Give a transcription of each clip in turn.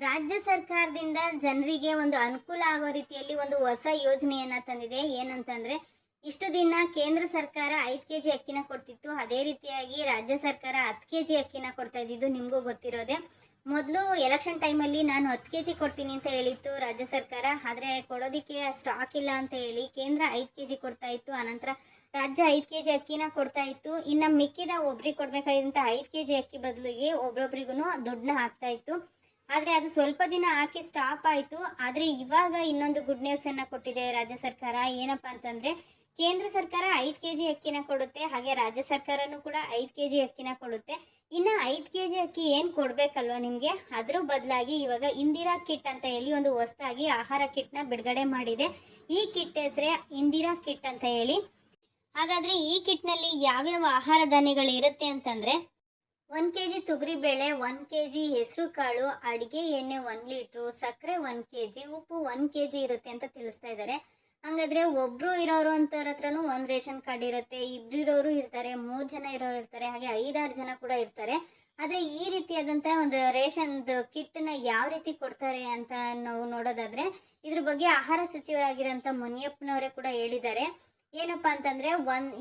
ರಾಜ್ಯ ಸರ್ಕಾರದಿಂದ ಜನರಿಗೆ ಒಂದು ಅನುಕೂಲ ಆಗೋ ರೀತಿಯಲ್ಲಿ ಒಂದು ಹೊಸ ಯೋಜನೆಯನ್ನ ತಂದಿದೆ. ಏನಂತಂದ್ರೆ ಇಷ್ಟು ದಿನ ಕೇಂದ್ರ ಸರ್ಕಾರ 5 ಕೆಜಿ ಅಕ್ಕಿನ ಕೊಡ್ತಿತ್ತು. ಅದೇ ರೀತಿಯಾಗಿ ರಾಜ್ಯ ಸರ್ಕಾರ 10 ಕೆಜಿ ಅಕ್ಕಿನ ಕೊಡ್ತಾ ಇದ್ದಿದ್ದು ನಿಮಗೂ ಗೊತ್ತಿರೋದೆ. ಮೊದಲು ಎಲೆಕ್ಷನ್ ಟೈಮಲ್ಲಿ ನಾನು 10 ಕೆಜಿ ಕೊಡ್ತೀನಿ ಅಂತ ಹೇಳಿತ್ತು ರಾಜ್ಯ ಸರ್ಕಾರ. ಆದರೆ ಕೊಡೋದಕ್ಕೆ ಸ್ಟಾಕ್ ಇಲ್ಲ ಅಂತ ಹೇಳಿ ಕೇಂದ್ರ 5 ಕೆಜಿ ಕೊಡ್ತಾ ಇತ್ತು. ಆನಂತರ ರಾಜ್ಯ 5 ಕೆಜಿ ಅಕ್ಕಿನ ಕೊಡ್ತಾ ಇತ್ತು. ಇನ್ನು ಮಿಕ್ಕಿದ ಒಬ್ರಿಗೆ ಕೊಡಬೇಕಾದಂಥ 5 ಕೆಜಿ ಅಕ್ಕಿ ಬದಲಿಗೆ ಒಬ್ರೊಬ್ರಿಗೂ ದುಡ್ಡನ್ನ ಹಾಕ್ತಾ ಇತ್ತು. ಆದರೆ ಅದು ಸ್ವಲ್ಪ ದಿನ ಹಾಕಿ ಸ್ಟಾಪ್ ಆಯಿತು. ಆದರೆ ಇವಾಗ ಇನ್ನೊಂದು ಗುಡ್ ನ್ಯೂಸನ್ನು ಕೊಟ್ಟಿದೆ ರಾಜ್ಯ ಸರ್ಕಾರ. ಏನಪ್ಪ ಅಂತಂದರೆ ಕೇಂದ್ರ ಸರ್ಕಾರ 5 ಕೆಜಿ ಅಕ್ಕಿನ ಕೊಡುತ್ತೆ, ಹಾಗೆ ರಾಜ್ಯ ಸರ್ಕಾರನೂ ಕೂಡ 5 ಕೆಜಿ ಅಕ್ಕಿನ ಕೊಡುತ್ತೆ. ಇನ್ನು 5 ಕೆಜಿ ಅಕ್ಕಿ ಏನು ಕೊಡಬೇಕಲ್ವ ನಿಮಗೆ, ಅದರ ಬದಲಾಗಿ ಇವಾಗ ಇಂದಿರಾ ಕಿಟ್ ಅಂತ ಹೇಳಿ ಒಂದು ಹೊಸದಾಗಿ ಆಹಾರ ಕಿಟ್ನ ಬಿಡುಗಡೆ ಮಾಡಿದೆ. ಈ ಕಿಟ್ ಹೆಸರೇ ಇಂದಿರಾ ಕಿಟ್ ಅಂತ ಹೇಳಿ. ಹಾಗಾದರೆ ಈ ಕಿಟ್ನಲ್ಲಿ ಯಾವ್ಯಾವ ಆಹಾರ ಧಾನ್ಯಗಳು ಇರುತ್ತೆ ಅಂತಂದರೆ 1 ಕೆಜಿ ತೊಗರಿಬೇಳೆ, 1 ಕೆಜಿ ಹೆಸರು ಕಾಳು, ಅಡುಗೆ ಎಣ್ಣೆ 1 ಲೀಟ್ರು, ಸಕ್ಕರೆ 1 ಕೆಜಿ, ಉಪ್ಪು 1 ಕೆಜಿ ಇರುತ್ತೆ ಅಂತ ತಿಳಿಸ್ತಾ ಇದ್ದಾರೆ. ಹಾಗಾದರೆ ಒಬ್ಬರು ಇರೋರು ಅಂತವ್ರ ಹತ್ರನೂ ಒಂದು ರೇಷನ್ ಕಾರ್ಡ್ ಇರುತ್ತೆ, ಇಬ್ಬರು ಇರೋರು ಇರ್ತಾರೆ, 3 ಜನ ಇರೋರು ಇರ್ತಾರೆ, ಹಾಗೆ 5-6 ಜನ ಕೂಡ ಇರ್ತಾರೆ. ಆದರೆ ಈ ರೀತಿಯಾದಂಥ ಒಂದು ರೇಷನ್ದು ಕಿಟ್ಟನ್ನ ಯಾವ ರೀತಿ ಕೊಡ್ತಾರೆ ಅಂತ ನಾವು ನೋಡೋದಾದರೆ ಇದ್ರ ಬಗ್ಗೆ ಆಹಾರ ಸಚಿವರಾಗಿರೋಂಥ ಮುನಿಯಪ್ಪನವರೇ ಕೂಡ ಹೇಳಿದ್ದಾರೆ. ಏನಪ್ಪ ಅಂತಂದರೆ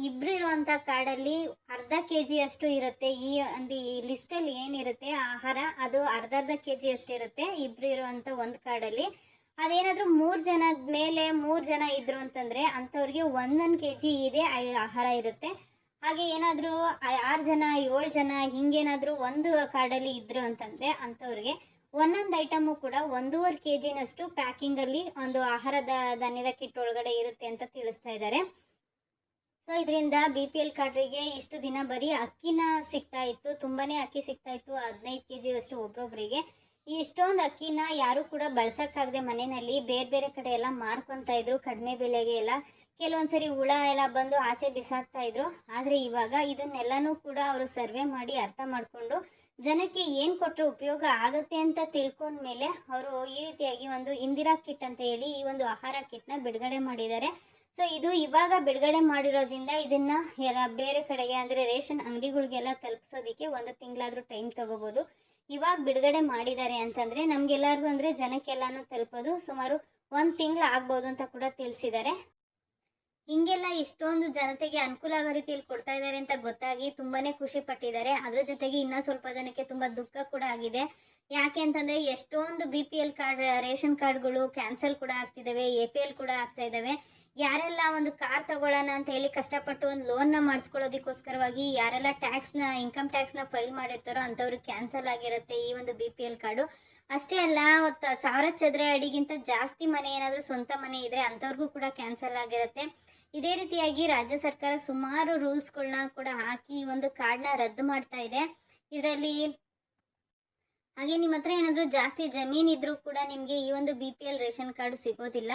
ಇಬ್ಬರು ಇರುವಂಥ ಕಾರ್ಡಲ್ಲಿ ಅರ್ಧ ಕೆಜಿ ಅಷ್ಟು ಇರುತ್ತೆ. ಈ ಲಿಸ್ಟಲ್ಲಿ ಏನಿರುತ್ತೆ ಆಹಾರ ಅದು ಅರ್ಧ ಕೆಜಿ ಅಷ್ಟು ಇರುತ್ತೆ ಇಬ್ಬರು ಇರುವಂಥ ಒಂದು ಕಾರ್ಡಲ್ಲಿ. ಅದೇನಾದರೂ 3 ಜನದ ಮೇಲೆ 3 ಜನ ಇದ್ರು ಅಂತಂದರೆ ಅಂಥವ್ರಿಗೆ 1 ಕೆಜಿ ಇದೆ ಆಹಾರ ಇರುತ್ತೆ. ಹಾಗೆ ಏನಾದರೂ 6 ಜನ 7 ಜನ ಹಿಂಗೇನಾದರೂ ಒಂದು ಕಾರ್ಡಲ್ಲಿ ಇದ್ರು ಅಂತಂದರೆ ಅಂಥವ್ರಿಗೆ ಒಂದೊಂದು ಐಟಮು ಕೂಡ 1.5 ಕೆಜಿನಷ್ಟು ಪ್ಯಾಕಿಂಗಲ್ಲಿ ಒಂದು ಆಹಾರದ ಧಾನ್ಯದ ಕಿಟ್ ಒಳಗಡೆ ಇರುತ್ತೆ ಅಂತ ತಿಳಿಸ್ತಾ ಇದ್ದಾರೆ. ಸೊ ಇದರಿಂದ BPL ಕಾರ್ಡ್ರಿಗೆ ಇಷ್ಟು ದಿನ ಬರೀ ಅಕ್ಕಿನ ಸಿಗ್ತಾ ಇತ್ತು, ತುಂಬಾ ಅಕ್ಕಿ ಸಿಗ್ತಾ ಇತ್ತು, 15 ಕೆಜಿ ಅಷ್ಟು ಒಬ್ಬೊಬ್ಬರಿಗೆ. ಇಷ್ಟೊಂದು ಅಕ್ಕಿನ ಯಾರು ಕೂಡ ಬಳಸೋಕ್ಕಾಗದೆ ಮನೆಯಲ್ಲಿ ಬೇರೆ ಬೇರೆ ಕಡೆ ಎಲ್ಲ ಮಾರ್ಕೊತಾ ಇದ್ರು ಕಡಿಮೆ ಬೆಲೆಗೆ ಎಲ್ಲ. ಕೆಲವೊಂದ್ಸರಿ ಹುಳ ಎಲ್ಲ ಬಂದು ಆಚೆ ಬಿಸಾಕ್ತಾ ಇದ್ರು. ಆದರೆ ಇವಾಗ ಇದನ್ನೆಲ್ಲನೂ ಕೂಡ ಅವರು ಸರ್ವೆ ಮಾಡಿ ಅರ್ಥ ಮಾಡಿಕೊಂಡು ಜನಕ್ಕೆ ಏನು ಕೊಟ್ಟರೆ ಉಪಯೋಗ ಆಗುತ್ತೆ ಅಂತ ತಿಳ್ಕೊಂಡ್ಮೇಲೆ ಅವರು ಈ ರೀತಿಯಾಗಿ ಒಂದು ಇಂದಿರಾ ಕಿಟ್ ಅಂತ ಹೇಳಿ ಈ ಒಂದು ಆಹಾರ ಕಿಟ್ನ ಬಿಡುಗಡೆ ಮಾಡಿದ್ದಾರೆ. ಸೊ ಇದು ಇವಾಗ ಬಿಡುಗಡೆ ಮಾಡಿರೋದ್ರಿಂದ ಇದನ್ನು ಎಲ್ಲ ಬೇರೆ ಕಡೆಗೆ ಅಂದರೆ ರೇಷನ್ ಅಂಗಡಿಗಳಿಗೆಲ್ಲ ತಲುಪಿಸೋದಕ್ಕೆ 1 ತಿಂಗಳಾದರೂ ಟೈಮ್ ತೊಗೋಬೋದು. ಇವಾಗ ಬಿಡುಗಡೆ ಮಾಡಿದ್ದಾರೆ ಅಂತಂದರೆ ನಮಗೆಲ್ಲರಿಗೂ ಅಂದರೆ ಜನಕ್ಕೆಲ್ಲನೂ ತಲುಪೋದು ಸುಮಾರು 1 ತಿಂಗಳು ಆಗ್ಬೋದು ಅಂತ ಕೂಡ ತಿಳಿಸಿದ್ದಾರೆ. ಹಿಂಗೆಲ್ಲ ಇಷ್ಟೊಂದು ಜನತೆಗೆ ಅನುಕೂಲ ಆಗೋ ರೀತಿಯಲ್ಲಿ ಕೊಡ್ತಾ ಇದ್ದಾರೆ ಅಂತ ಗೊತ್ತಾಗಿ ತುಂಬಾ ಖುಷಿ ಪಟ್ಟಿದ್ದಾರೆ. ಅದ್ರ ಜೊತೆಗೆ ಇನ್ನೂ ಸ್ವಲ್ಪ ಜನಕ್ಕೆ ತುಂಬ ದುಃಖ ಕೂಡ ಆಗಿದೆ. ಯಾಕೆ ಅಂತಂದರೆ ಎಷ್ಟೊಂದು BPL ಕಾರ್ಡ್ ರೇಷನ್ ಕಾರ್ಡ್ಗಳು ಕ್ಯಾನ್ಸಲ್ ಕೂಡ ಆಗ್ತಿದ್ದಾವೆ, APL ಕೂಡ ಆಗ್ತಾ ಇದ್ದಾವೆ. ಯಾರೆಲ್ಲ ಒಂದು ಕಾರ್ ತಗೊಳ್ಳೋಣ ಅಂತ ಹೇಳಿ ಕಷ್ಟಪಟ್ಟು ಒಂದು ಲೋನ್ನ ಮಾಡಿಸ್ಕೊಳ್ಳೋದಕ್ಕೋಸ್ಕರವಾಗಿ ಯಾರೆಲ್ಲ ಇನ್ಕಮ್ ಟ್ಯಾಕ್ಸ್ನ ಫೈಲ್ ಮಾಡಿರ್ತಾರೋ ಅಂಥವ್ರಿಗೆ ಕ್ಯಾನ್ಸಲ್ ಆಗಿರುತ್ತೆ ಈ ಒಂದು BPL ಕಾರ್ಡು. ಅಷ್ಟೇ ಅಲ್ಲ 1000 ಚದರ ಅಡಿಗಿಂತ ಜಾಸ್ತಿ ಮನೆ ಏನಾದರೂ ಸ್ವಂತ ಮನೆ ಇದ್ದರೆ ಅಂಥವ್ರಿಗೂ ಕೂಡ ಕ್ಯಾನ್ಸಲ್ ಆಗಿರುತ್ತೆ. ಇದೇ ರೀತಿಯಾಗಿ ರಾಜ್ಯ ಸರ್ಕಾರ ಸುಮಾರು ರೂಲ್ಸ್ಗಳನ್ನ ಕೂಡ ಹಾಕಿ ಈ ಒಂದು ಕಾರ್ಡ್ನ ರದ್ದು ಮಾಡ್ತಾ ಇದೆ. ಇದರಲ್ಲಿ ಹಾಗೆ ನಿಮ್ಮ ಹತ್ರ ಏನಾದರೂ ಜಾಸ್ತಿ ಜಮೀನಿದ್ರೂ ಕೂಡ ನಿಮಗೆ ಈ ಒಂದು BPL ರೇಷನ್ ಕಾರ್ಡು ಸಿಗೋದಿಲ್ಲ.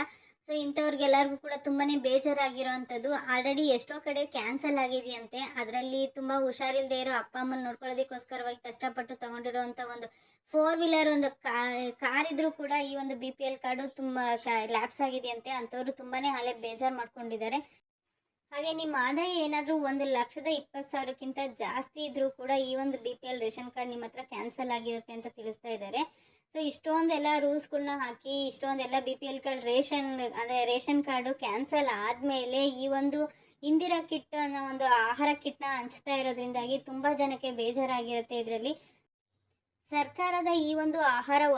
ಸೊ ಇಂಥವ್ರಿಗೆಲ್ಲರಿಗೂ ಕೂಡ ತುಂಬಾ ಬೇಜಾರಾಗಿರೋವಂಥದ್ದು. ಆಲ್ರೆಡಿ ಎಷ್ಟೋ ಕಡೆ ಕ್ಯಾನ್ಸಲ್ ಆಗಿದೆಯಂತೆ. ಅದರಲ್ಲಿ ತುಂಬ ಹುಷಾರಿಲ್ಲದೆ ಇರೋ ಅಪ್ಪ ಅಮ್ಮನ ನೋಡ್ಕೊಳ್ಳೋದಕ್ಕೋಸ್ಕರವಾಗಿ ಕಷ್ಟಪಟ್ಟು ತೊಗೊಂಡಿರೋವಂಥ ಒಂದು 4 ವೀಲರ್ ಒಂದು ಕಾರ್ ಇದ್ರೂ ಕೂಡ ಈ ಒಂದು BPL ಕಾರ್ಡು ತುಂಬ ಲ್ಯಾಪ್ಸ್ ಆಗಿದೆಯಂತೆ. ಅಂಥವ್ರು ತುಂಬಾ ಅಲ್ಲೇ ಬೇಜಾರು ಮಾಡ್ಕೊಂಡಿದ್ದಾರೆ. ಹಾಗೆ ನಿಮ್ಮ ಆದಾಯ ಏನಾದರೂ 1,20,000ಕ್ಕಿಂತ ಜಾಸ್ತಿ ಇದ್ರೂ ಕೂಡ ಈ ಒಂದು BPL ರೇಷನ್ ಕಾರ್ಡ್ ನಿಮ್ಮ ಹತ್ರ ಕ್ಯಾನ್ಸಲ್ ಆಗಿರುತ್ತೆ ಅಂತ ತಿಳಿಸ್ತಾ ಇದ್ದಾರೆ. ಸೊ ಇಷ್ಟೊಂದೆಲ್ಲ ರೂಲ್ಸ್ಗಳನ್ನ ಹಾಕಿ ಇಷ್ಟೊಂದೆಲ್ಲ BPL card ration card cancel ಆದಮೇಲೆ ಈ ಒಂದು ಇಂದಿರಾ ಕಿಟ್ ಅನ್ನೋ ಒಂದು ಆಹಾರ ಕಿಟ್ನ ಹಂಚ್ತಾ ಇರೋದ್ರಿಂದಾಗಿ ತುಂಬ ಜನಕ್ಕೆ ಬೇಜಾರಾಗಿರುತ್ತೆ. ಇದರಲ್ಲಿ ಸರ್ಕಾರದ ಈ ಒಂದು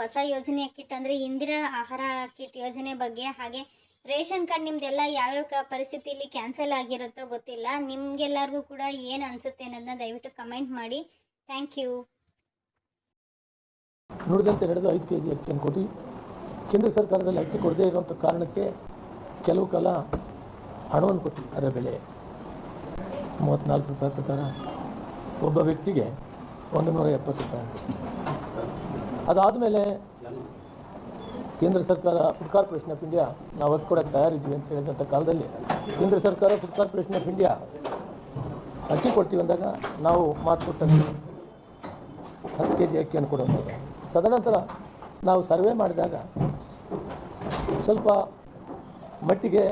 ಹೊಸ ಯೋಜನೆಯ ಕಿಟ್ ಅಂದರೆ ಇಂದಿರಾ ಆಹಾರ ಕಿಟ್ ಯೋಜನೆ ಬಗ್ಗೆ ಹಾಗೆ ರೇಷನ್ ಕಾರ್ಡ್ ನಿಮ್ದೆಲ್ಲ ಯಾವ್ಯಾವ ಪರಿಸ್ಥಿತಿಯಲ್ಲಿ ಕ್ಯಾನ್ಸಲ್ ಆಗಿರುತ್ತೋ ಗೊತ್ತಿಲ್ಲ. ನಿಮಗೆಲ್ಲರಿಗೂ ಕೂಡ ಏನು ಅನಿಸುತ್ತೆ ಅನ್ನೋದನ್ನ ದಯವಿಟ್ಟು ಕಮೆಂಟ್ ಮಾಡಿ. Thank you. ನುಡಿದಂತೆ ನಡೆದು 5 ಕೆಜಿ ಅಕ್ಕಿಯನ್ನು ಕೊಟ್ಟು ಕೇಂದ್ರ ಸರ್ಕಾರದಲ್ಲಿ ಅಕ್ಕಿ ಕೊಡದೇ ಇರುವಂಥ ಕಾರಣಕ್ಕೆ ಕೆಲವು ಕಾಲ ಹಣವನ್ನು ಕೊಟ್ಟು ಅದರ ಬೆಲೆ 34 ರೂಪಾಯಿ ಪ್ರಕಾರ ಒಬ್ಬ ವ್ಯಕ್ತಿಗೆ 170 ರೂಪಾಯಿ. ಅದಾದಮೇಲೆ ಕೇಂದ್ರ ಸರ್ಕಾರ ಫುಡ್ ಕಾರ್ಪೊರೇಷನ್ ಆಫ್ ಇಂಡಿಯಾ ನಾವು ಅದು ಕೂಡ ತಯಾರಿದ್ವಿ ಅಂತ ಹೇಳಿದಂಥ ಕಾಲದಲ್ಲಿ ಕೇಂದ್ರ ಸರ್ಕಾರ ಫುಡ್ ಕಾರ್ಪೊರೇಷನ್ ಆಫ್ ಇಂಡಿಯಾ ಅಕ್ಕಿ ಕೊಡ್ತೀವಿ ಅಂದಾಗ ನಾವು ಮಾತು ಕೊಟ್ಟಂತೆ 10 ಕೆಜಿ ಅಕ್ಕಿಯನ್ನು ಕೊಡೋದು. ತದನಂತರ ನಾವು ಸರ್ವೆ ಮಾಡಿದಾಗ ಸ್ವಲ್ಪ ಮಟ್ಟಿಗೆ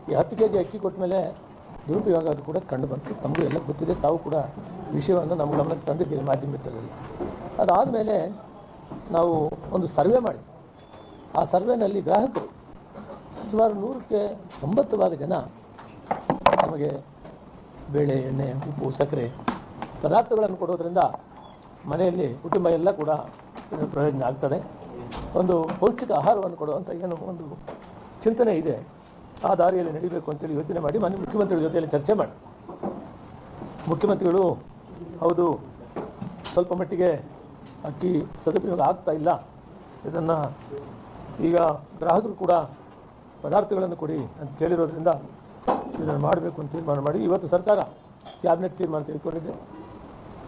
ಈ 10 ಕೆಜಿ ಅಕ್ಕಿ ಕೊಟ್ಟ ಮೇಲೆ ದುರುಪಯೋಗ ಅದು ಕೂಡ ಕಂಡು ಬಂತು. ತಮಗೂ ಎಲ್ಲ ಗೊತ್ತಿದೆ, ತಾವು ಕೂಡ ವಿಷಯವನ್ನು ನಮ್ಮ ಗಮನಕ್ಕೆ ತಂದಿದ್ದೀರಿ ಮಾಧ್ಯಮದಲ್ಲಿ. ಅದಾದಮೇಲೆ ನಾವು ಒಂದು ಸರ್ವೆ ಮಾಡಿದ್ವಿ. ಆ ಸರ್ವೆನಲ್ಲಿ ಗ್ರಾಹಕರು ಸುಮಾರು 100ಕ್ಕೆ 90 ಭಾಗ ಜನ ನಮಗೆ ಬೇಳೆ, ಎಣ್ಣೆ, ಉಪ್ಪು, ಸಕ್ಕರೆ ಪದಾರ್ಥಗಳನ್ನು ಕೊಡೋದ್ರಿಂದ ಮನೆಯಲ್ಲಿ ಕುಟುಂಬ ಎಲ್ಲ ಕೂಡ ಇದರ ಪ್ರಯೋಜನ ಆಗ್ತದೆ. ಒಂದು ಪೌಷ್ಟಿಕ ಆಹಾರವನ್ನು ಕೊಡುವಂಥ ಏನು ಒಂದು ಚಿಂತನೆ ಇದೆ, ಆ ದಾರಿಯಲ್ಲಿ ನಡೀಬೇಕು ಅಂತೇಳಿ ಯೋಚನೆ ಮಾಡಿ ಮಾನ್ಯ ಮುಖ್ಯಮಂತ್ರಿಗಳ ಜೊತೆಯಲ್ಲಿ ಚರ್ಚೆ ಮಾಡಿ ಮುಖ್ಯಮಂತ್ರಿಗಳು ಹೌದು ಸ್ವಲ್ಪ ಮಟ್ಟಿಗೆ ಅಕ್ಕಿ ಸದುಪಯೋಗ ಆಗ್ತಾ ಇಲ್ಲ, ಇದನ್ನು ಈಗ ಗ್ರಾಹಕರು ಕೂಡ ಪದಾರ್ಥಗಳನ್ನು ಕೊಡಿ ಅಂತ ಕೇಳಿರೋದ್ರಿಂದ ಇದನ್ನು ಮಾಡಬೇಕು ಅಂತ ತೀರ್ಮಾನ ಮಾಡಿ ಇವತ್ತು ಸರ್ಕಾರ ಕ್ಯಾಬಿನೆಟ್ ತೀರ್ಮಾನ ತೆಗೆದುಕೊಂಡಿದೆ.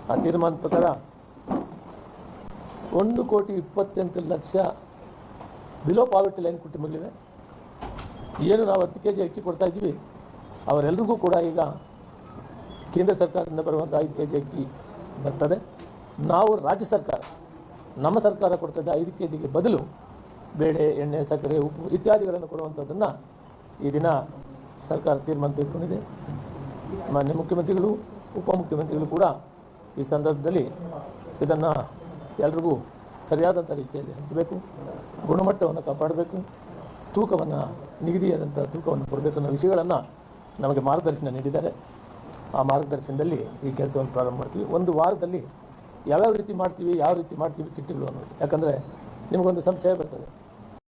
ಆ ತೀರ್ಮಾನದ ಪ್ರಕಾರ 1,28,00,000 ಬಿಲೋ ಪಾವರ್ಟಿ ಲೈನ್ ಕುಟುಂಬಗಳಿವೆ. ಏನು ನಾವು 10 kg ಅಕ್ಕಿ ಕೊಡ್ತಾ ಇದ್ವಿ, ಅವರೆಲ್ಲರಿಗೂ ಕೂಡ ಈಗ ಕೇಂದ್ರ ಸರ್ಕಾರದಿಂದ ಬರುವಂಥ 5 kg ಅಕ್ಕಿ ಬರ್ತದೆ. ನಾವು ರಾಜ್ಯ ಸರ್ಕಾರ, ನಮ್ಮ ಸರ್ಕಾರ ಕೊಡ್ತದೆ 5 kgಗೆ ಬದಲು ಬೇಳೆ, ಎಣ್ಣೆ, ಸಕ್ಕರೆ, ಉಪ್ಪು ಇತ್ಯಾದಿಗಳನ್ನು ಕೊಡುವಂಥದ್ದನ್ನು ಈ ದಿನ ಸರ್ಕಾರ ತೀರ್ಮಾನ ತೆಗೆದುಕೊಂಡಿದೆ. ಮಾನ್ಯ ಮುಖ್ಯಮಂತ್ರಿಗಳು, ಉಪಮುಖ್ಯಮಂತ್ರಿಗಳು ಕೂಡ ಈ ಸಂದರ್ಭದಲ್ಲಿ ಇದನ್ನು ಎಲ್ರಿಗೂ ಸರಿಯಾದಂಥ ರೀತಿಯಲ್ಲಿ ಹಂಚಬೇಕು, ಗುಣಮಟ್ಟವನ್ನು ಕಾಪಾಡಬೇಕು, ತೂಕವನ್ನು ನಿಗದಿಯಾದಂಥ ತೂಕವನ್ನು ಕೊಡಬೇಕು ಅನ್ನೋ ವಿಷಯಗಳನ್ನು ನಮಗೆ ಮಾರ್ಗದರ್ಶನ ನೀಡಿದ್ದಾರೆ. ಆ ಮಾರ್ಗದರ್ಶನದಲ್ಲಿ ಈ ಕೆಲಸವನ್ನು ಪ್ರಾರಂಭ ಮಾಡ್ತೀವಿ. ಒಂದು ವಾರದಲ್ಲಿ ಯಾವ್ಯಾವ ರೀತಿ ಮಾಡ್ತೀವಿ, ಯಾವ ರೀತಿ ಮಾಡ್ತೀವಿ ಕಿಟ್ಗಳು ಅನ್ನೋದು. ಯಾಕಂದರೆ ನಿಮಗೊಂದು ಸಂಶಯ ಬರ್ತದೆ,